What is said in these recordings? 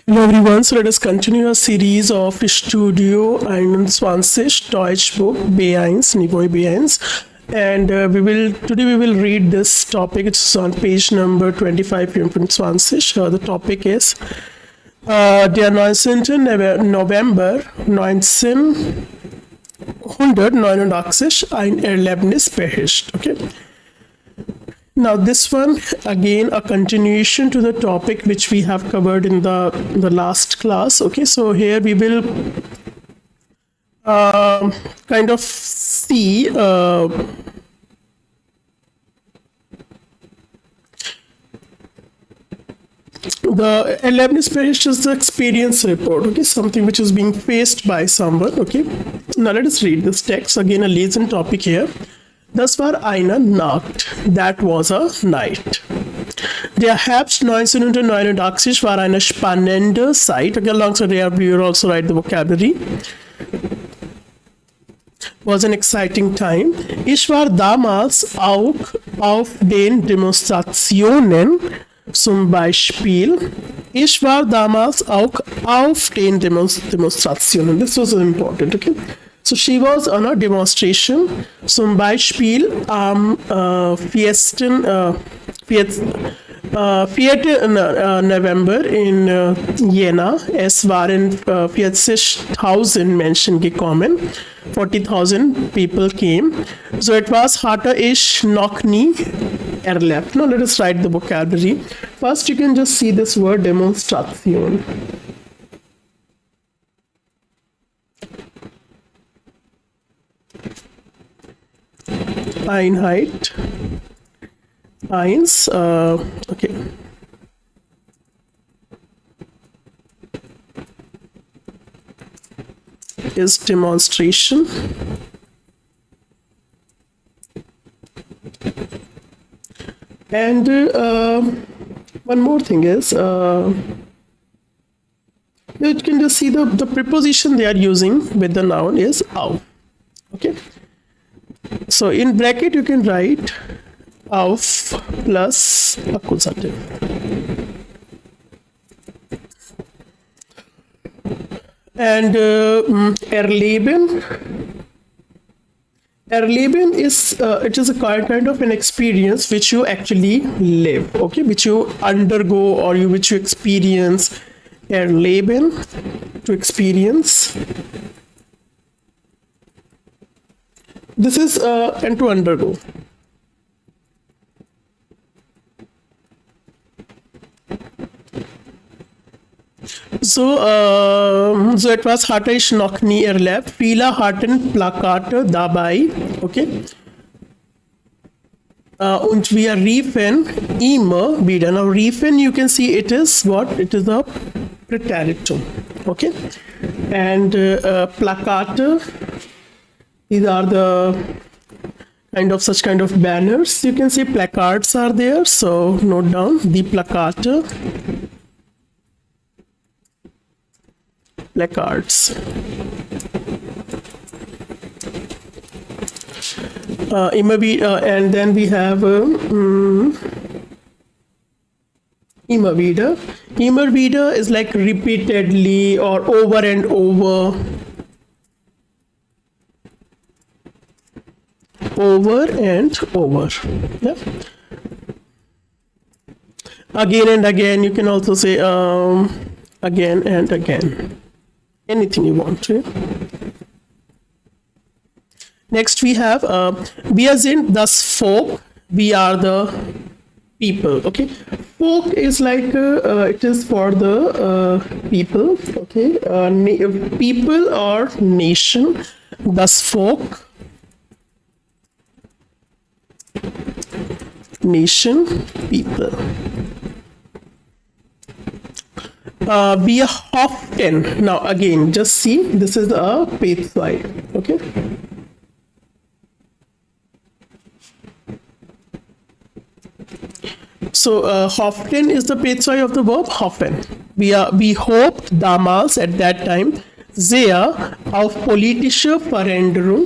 Hello everyone, so let us continue our series of StudioB1-1.3.3 Deutschbuch B1, Niveau B1, and today we will read this topic. It's on page number 25, 25. The topic is der 19. November 1989, ein Erlebnisbericht. Okay. Now this one again a continuation to the topic which we have covered in the last class. Okay, so here we will kind of see the Erlebnisbericht is the experience report. Okay, something which is being faced by someone. Okay, now let us read this text again. A lesson topic here. Das war eine Nacht. That was a night. Der Herbst 1989 war eine spannende Zeit. Okay, alongside there we will also write the vocabulary. Was an exciting time. Ich war damals auch auf den Demonstrationen, zum Beispiel. Ich war damals auch auf den Demonstrationen. This was important, okay? So she was on a demonstration, zum Beispiel am 4. November in Jena. Es waren 40.000 Menschen gekommen. 40,000 people came. So etwas hatte ich noch nie erlebt. Now let us write the vocabulary. First you can just see this word Demonstration. Einheit 1, okay. Is demonstration. And one more thing is, you can just see the preposition they are using with the noun is auf. Okay. So in bracket you can write auf plus accusative. And erleben is it is a kind of an experience which you actually live, okay, which you undergo or which you experience. Erleben, to experience. This is and to undergo. So etwas hatte ich noch nie erlebt. Viele hatten Plakate dabei. Okay. Und wir riefen immer wieder. Now riefen, you can see it is what? It is a Präteritum. Okay. And Plakate. These are the such kind of banners. You can see placards are there. So note down the Plakate. Placards. And then we have immer wieder. Immer wieder is like repeatedly or over and over. Over and over. Yeah. Again and again. You can also say again and again. Anything you want to. Next we have wir sind das Volk. We are the people. Okay. Folk is like it is for the people. Okay. People or nation. Das Volk. Nation, people. Wir hofften. Now again, just see, this is a page side. Okay. So hofften is the page side of the verb hoffen. We hoped damals at that time sehr auf politische Veränderung.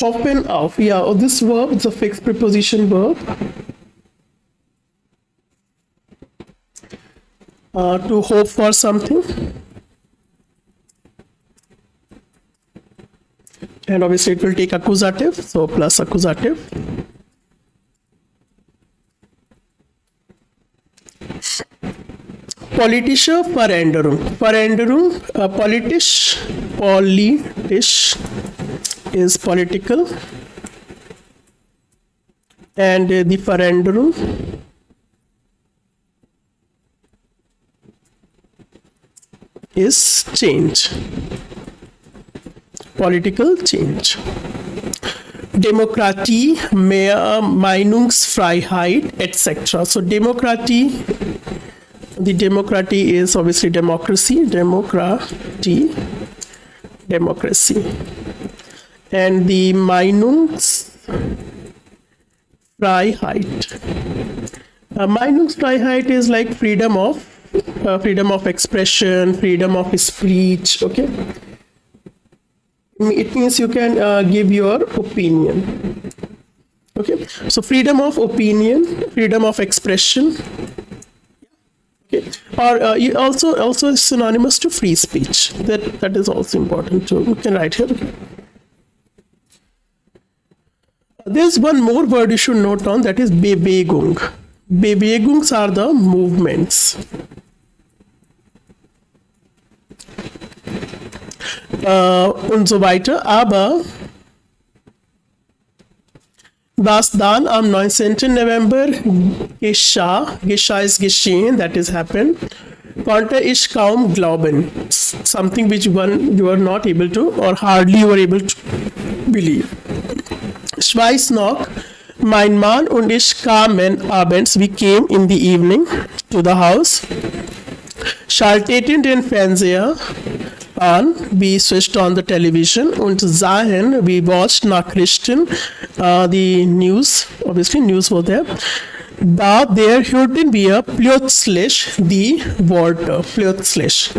Hoffen auf. Yeah, this verb is a fixed preposition verb. to hope for something. And obviously it will take accusative, so plus accusative. Politische Veränderung. Veränderung, politisch is political. And the Veränderung is change. Political change. Demokratie, mehr Meinungsfreiheit, etc. So Demokratie, the Demokratie is obviously democracy, democracy. And the Meinungsfreiheit. Meinungsfreiheit is like freedom of expression, freedom of speech, okay? It means you can give your opinion. Okay, so freedom of opinion, freedom of expression. Okay, or you also is synonymous to free speech. That is also important too. You can write here. There's one more word you should note on, that is Bewegung. Bewegungs are the movements. Und so weiter, aber was dann am 19. November geschah ist geschehen, that is happened, konnte ich kaum glauben, something which you are not able to or hardly you are able to believe. Ich weiß noch, mein Mann und ich kamen abends, we came in the evening to the house, schalteten den Fernseher on, we switched on the television und sahen, we watched Nachrichten, the news, obviously news was there. Da there hörten wir plötzlich die Worte, plötzlich.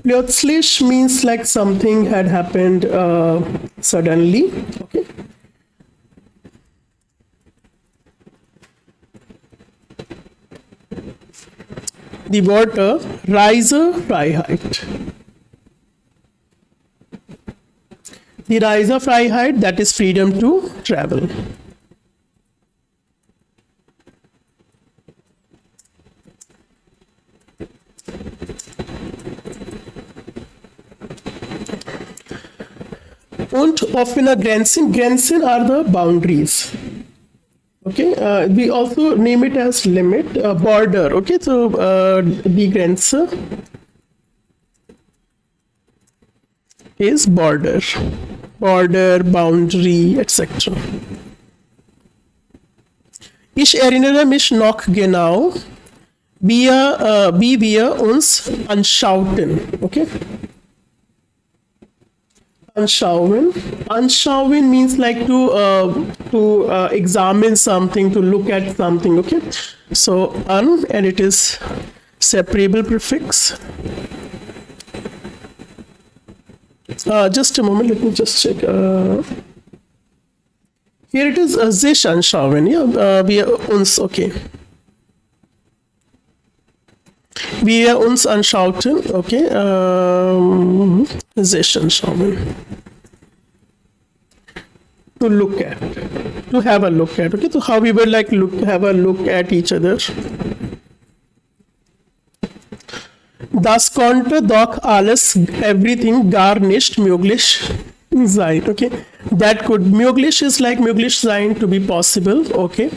Plötzlich means like something had happened suddenly, okay. Die Worte Reisefreiheit. Die Reisefreiheit, that is freedom to travel. Und offene Grenzen. Grenzen are the boundaries. Okay, we also name it as limit, border. Okay, so the Grenze is border, boundary, etc. Ich erinnere mich noch genau, wie wir uns anschauten. Okay. Anschauen means like to examine something, to look at something, okay? So and it is separable prefix. Just a moment, let me just check. Here it is sich anschauen, yeah, wir uns, okay. Wir uns anschauten, okay, sich anschauen. To look at, to have a look at, okay, so how we would like have a look at each other. Das konnte doch alles, everything gar nicht möglich sein, okay. That could, möglich is like möglich sein, to be possible, okay.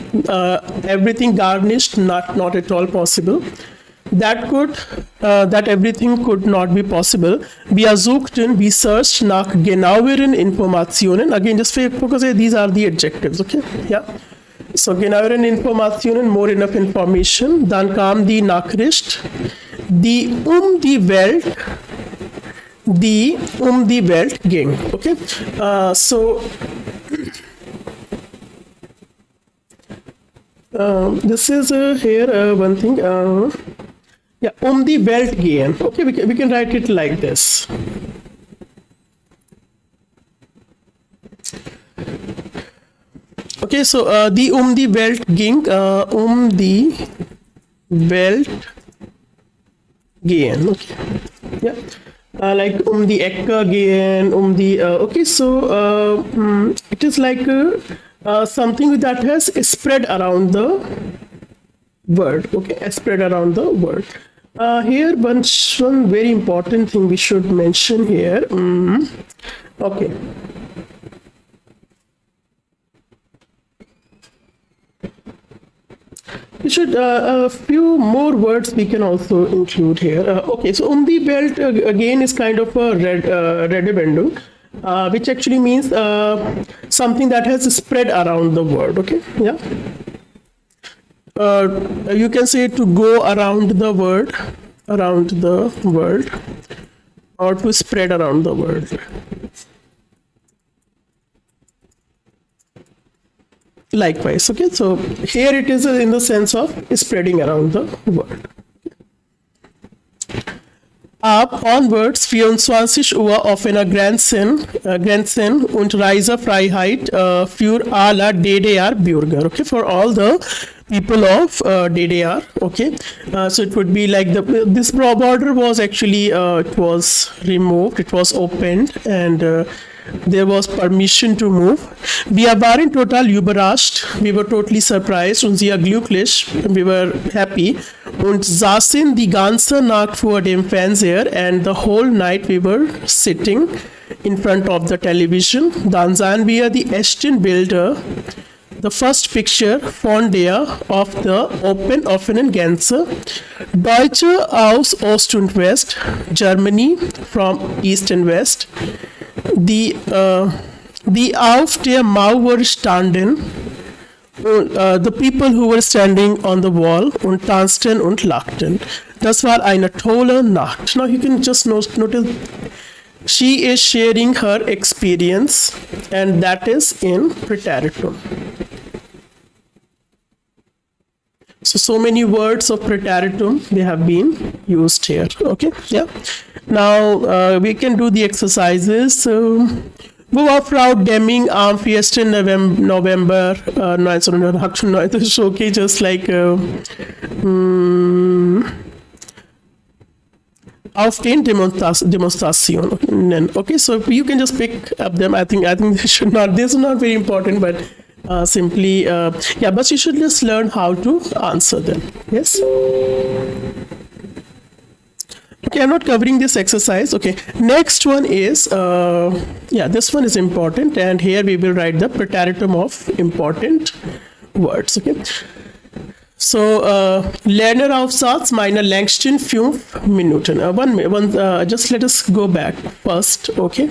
Everything gar nicht, not at all possible. That everything could not be possible. Wir suchten, we searched nach genaueren Informationen. Again, just focus here, these are the adjectives, okay? Yeah. So, genaueren Informationen, more enough information. Dann kam die Nachricht, die um die Welt ging, okay? This is here one thing. Yeah, die Welt gehen. Okay, we can write it like this. Okay, so the die Welt ging, die Welt gehen. Okay, yeah. Like die Ecke gehen, die. Okay, so it is like something that has spread around the world. Okay, spread around the world. Here, one very important thing we should mention here. Okay. We should a few more words we can also include here. Okay, so die Welt again is kind of a Redewendung, which actually means something that has spread around the world. Okay, yeah. You can say to go around the world, or to spread around the world. Likewise, okay, so here it is in the sense of spreading around the world. Ab onwards 24 Uhr auf einer Grenzen und Reisefreiheit für alle DDR-Bürger. Okay, for all the people of DDR. Okay, so it would be like this border was actually it was removed, it was opened, and there was permission to move. Wir waren total überrascht. We were totally surprised und sehr glücklich. We were happy und saßen die ganze Nacht vor dem Fernseher, and the whole night we were sitting in front of the television. Dann sahen wir die echten Bilder. The first picture von der of the offenen Grenze. Deutsche aus Ost und West. Germany from East and West. Die auf der Mauer standen, the people who were standing on the wall und tanzten und lachten. Das war eine tolle Nacht. Now you can just notice she is sharing her experience, and that is in Präteritum. So many words of Präteritum, they have been used here. Okay, yeah. Now we can do the exercises. Wo war Frau Demming am 1. November 1998? Okay, just like auf den Demonstrationen. Okay, so you can just pick up them. I think this is not very important, but simply yeah, but you should just learn how to answer them. Yes. Okay, I'm not covering this exercise. Okay, next one is yeah, this one is important, and here we will write the Präteritum of important words. Okay, so Lernaufsatz meine längsten 5 Minuten. Just let us go back first. Okay,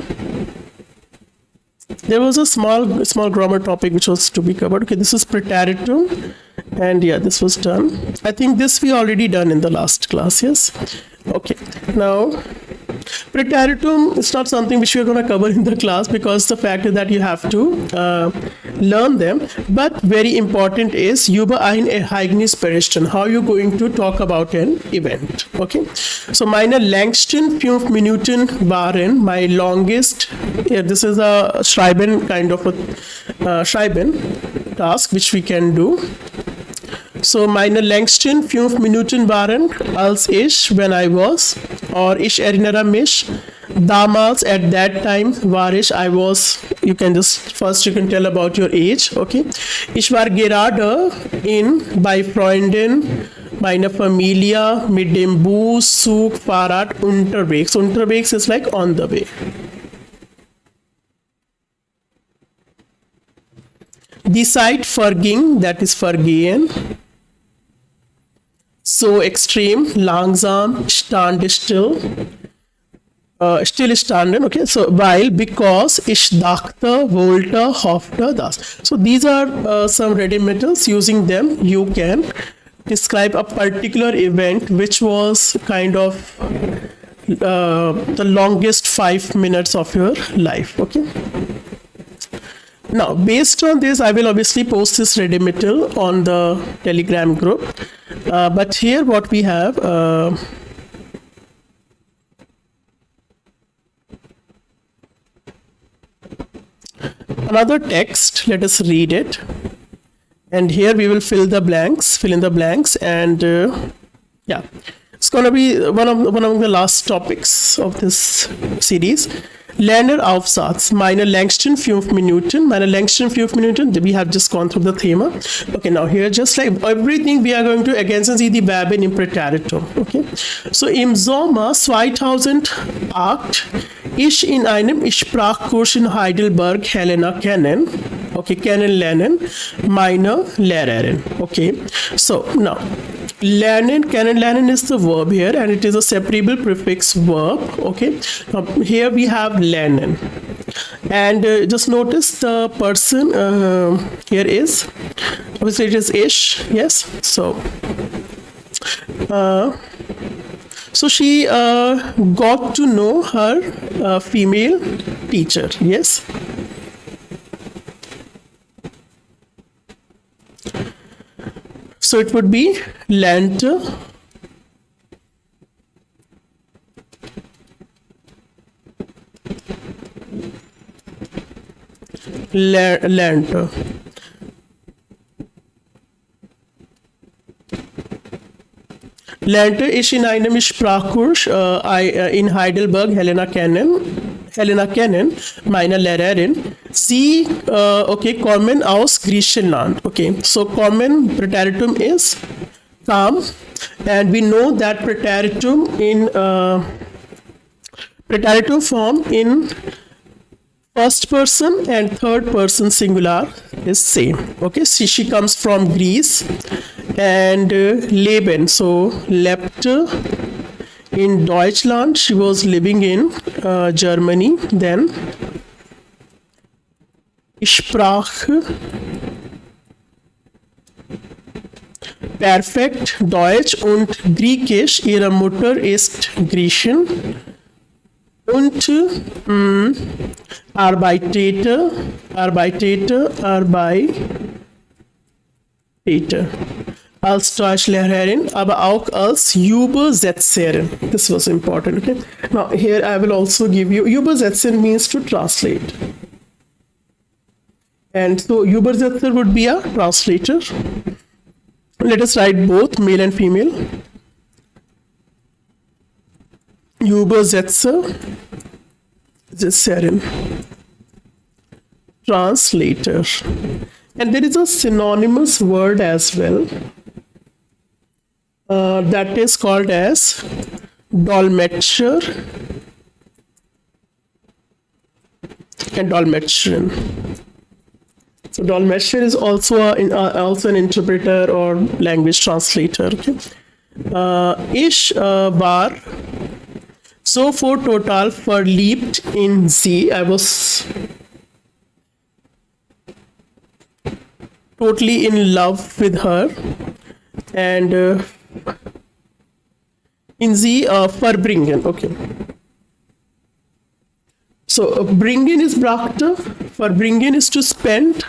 there was a small grammar topic which was to be covered. Okay, this is Präteritum, and yeah, this was done. I think this we already done in the last class. Yes. Okay, now Präteritum is not something which we are going to cover in the class, because the fact is that you have to learn them. But very important is über ein Erlebnisbericht, how you're going to talk about an event. Okay, so meine längsten 5 Minuten waren, my longest. Yeah, this is a schreiben kind of a schreiben task which we can do. So meine längsten 5 Minuten waren, als ich, when I was, or ich erinnere mich, damals, at that time, war ich, I was, you can tell about your age, okay. Ich war gerade bei Freunden, meiner Familie, mit dem Bus, Zug, Fahrrad, unterwegs. Unterwegs is like on the way. Die Zeit verging, that is vergehen. So extrem, langsam, stand still, stillstanden. Okay, so weil, because, ich dachte, wollte, hoffte, das. So these are some ready-metals. Using them, you can describe a particular event which was kind of the longest 5 minutes of your life. Okay. Now, based on this, I will obviously post this ready-metal on the Telegram group. But here what we have, another text. Let us read it. And here we will fill in the blanks, and yeah, it's gonna be one of the last topics of this series. Lerner Aufsatz, meine längsten 5 Minuten. Meine längsten 5 Minuten. We have just gone through the theme. Okay, now here, just like everything, we are going to ergänzen Sie die Verben im Präteritum. Okay, so im Sommer 2008 ich in einem Sprachkurs in Heidelberg Helena kennen. Okay, kennenlernen, meine Lehrerin. Okay, so now kennenlernen is the verb here, and it is a separable prefix verb. Okay, now here we have lernen, and just notice the person here is, obviously it is ish. Yes, so she got to know her female teacher. Yes. So it would be lernte, lernte. Lernte ich in einem Sprachkurs in Heidelberg Helena kennen, meine Lehrerin. Sie kommen aus Griechenland. Okay, so kommen Präteritum is come, and we know that Präteritum in Präteritum form in first person and third person singular is same. Okay, she comes from Greece, and leben, so lebte in Deutschland. She was living in Germany. Then sprach perfekt Deutsch und Griechisch. Ihre Mutter ist Griechin. Und arbeitete als Deutschlehrerin, aber auch als Übersetzerin. This was important. Okay. Now here I will also give you, Übersetzen means to translate. And so Übersetzer would be a translator. Let us write both male and female. Übersetzer, translator. And there is a synonymous word as well. That is called as Dolmetscher and Dolmetscherin. So Dolmetscher is also an interpreter or language translator. Okay. Ich war sofort total verliebt in sie. I was totally in love with her, and in sie verbringen. Okay. So bringen is brachte, verbringen is to spend.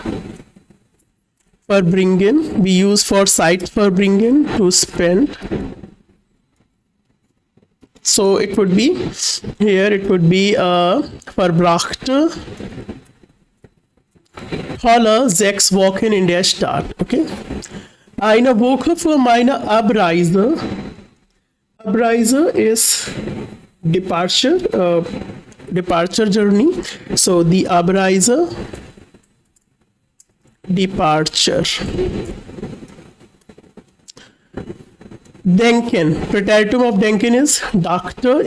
Verbringen we use for Zeit verbringen, to spend. So it would be here. It would be verbrachte Holle 6 Wochen in der Stadt. Okay. Eine Woche für meine Abreise. Abreise is departure journey. So the Abreise, departure. Denken. Präteritum of denken is dachte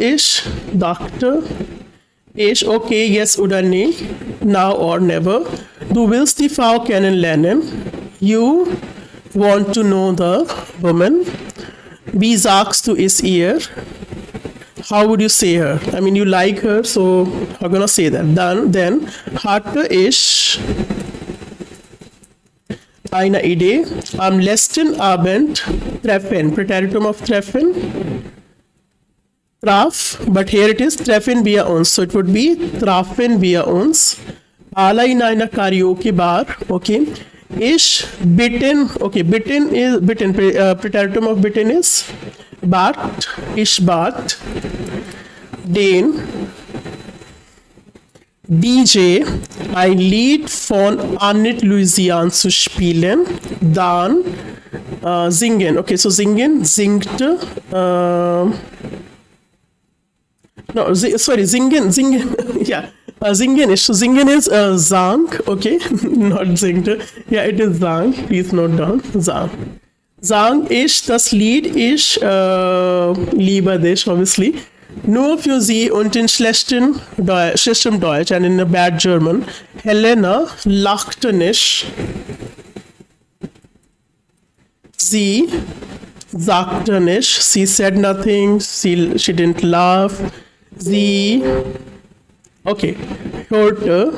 ich, okay, yes oder nee, now or never. Du willst die Frau kennenlernen. You want to know the woman. Wie sagst du es ihr? How would you say her? I mean, you like her, so how gonna say that? Then hatte ich eine Idee. Am letzten Abend treffen. Präteritum of treffen. Traf, but here it is treffen wir uns. So it would be trafen wir uns. Alle in einer Karaoke bar. Okay. Ich bitten. Okay, bitten is bitten. Präteritum of bitten is bat. Ich bat den DJ, ein Lied von Annette Louisiane zu spielen, dann singen. Okay, so singen, singte. No, sorry, singen, yeah. Singen is, so singen is sang, okay, not singte. Yeah, it is sang, please note down, sang. Sang ist, das Lied ist Lieber dich, obviously. Nur für sie und in schlechtem Deutsch and in a bad German. Helena lachte nicht. Sie sagte nicht. She said nothing. She didn't laugh. Sie, okay, hörte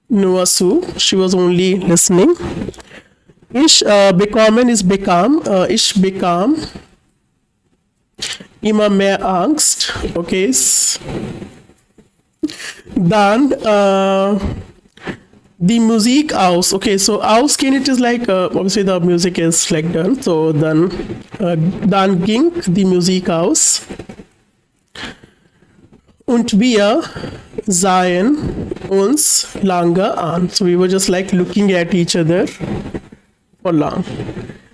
nur zu. She was only listening. Ich bekommen is bekam. Ich bekam immer mehr Angst. Okay. Dann die Musik aus. Okay, so ausgehen, it is like obviously the music is like done. So dann ging die Musik aus. Und wir sahen uns lange an. So we were just like looking at each other for long.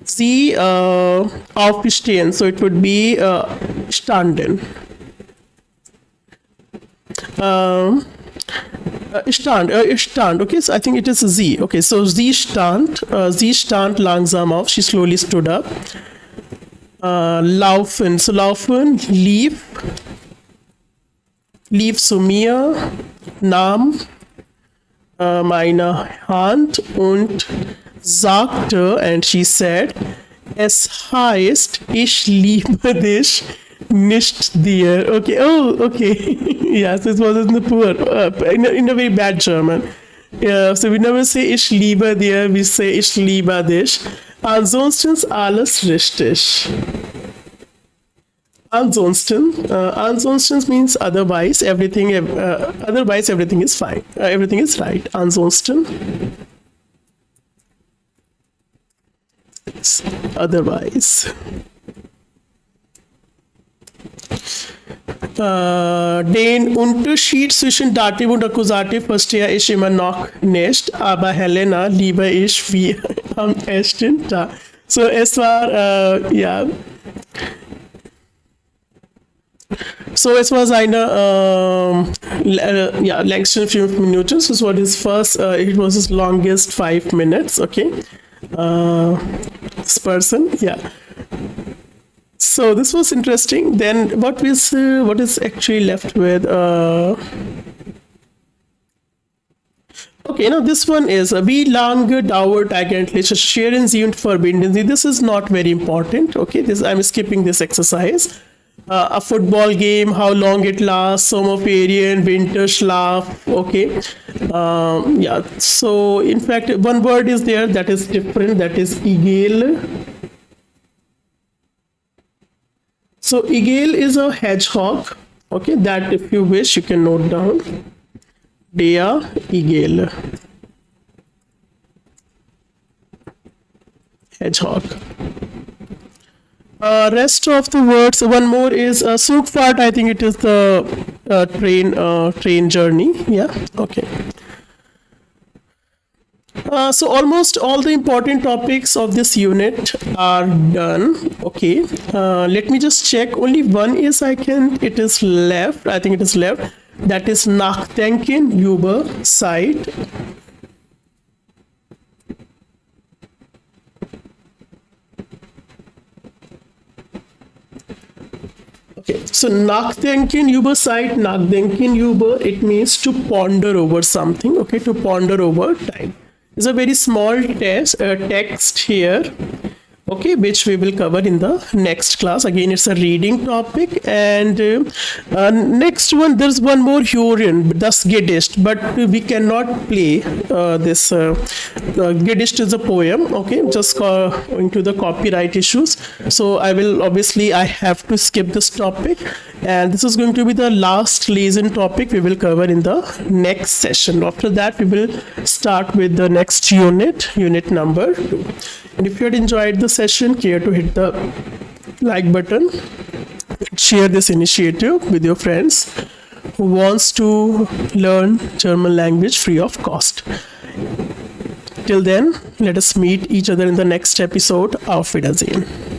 Sie aufstehen, so it would be standen. Stand, okay, so I think it is sie. Okay, so sie stand langsam auf, she slowly stood up. Laufen, so laufen, lief zu mir, nahm meine Hand und sagte, and she said, es heißt, ich liebe dich, nicht dir. Okay, oh, okay. Yes, this was in the poor, in a very bad German. Yeah, so we never say, ich liebe dir, we say, ich liebe dich. Ansonsten ist alles richtig. Ansonsten means otherwise everything is fine. Everything is right. Ansonsten. Otherwise. Den Unterschied zwischen Dativ und Akkusativ verstehe ich immer noch nicht, aber Helena liebe ich wie am ersten Tag. So, es war, ja. So, es war seine, ja, längsten 5 Minuten. So, it was his first, it was his longest 5 minutes, okay. This person, yeah. So this was interesting. Then what is actually left with? Okay, now this one is wie lange dauert eigentlich scheren Sie und verbinden Sie. This is not very important. Okay, this I'm skipping this exercise. A football game, how long it lasts, Sommerferien, Winterschlaf. Okay, yeah. So in fact, one word is there that is different. That is Igel. So Igel is a hedgehog. Okay, that if you wish you can note down. Der Igel. Hedgehog. Rest of the words, one more is Zugfahrt. I think it is the train journey. Yeah, okay. So almost all the important topics of this unit are done. Okay, let me just check. Only one is it is left. I think it is left. That is Nachdenken über Zeit. Okay, so Nachdenken über Zeit, Nachdenken über, it means to ponder over something. Okay, to ponder over time. It's a very small text here, okay, which we will cover in the next class. Again, it's a reading topic. And next one, there's one more Hurrian, das Gedicht, but we cannot play this. Gedicht is a poem, okay, just going to the copyright issues. So I have to skip this topic. And this is going to be the last lesson topic we will cover in the next session. After that, we will start with the next unit number 2. And if you had enjoyed the session, care to hit the like button, share this initiative with your friends who wants to learn German language free of cost. Till then, let us meet each other in the next episode. Auf Wiedersehen.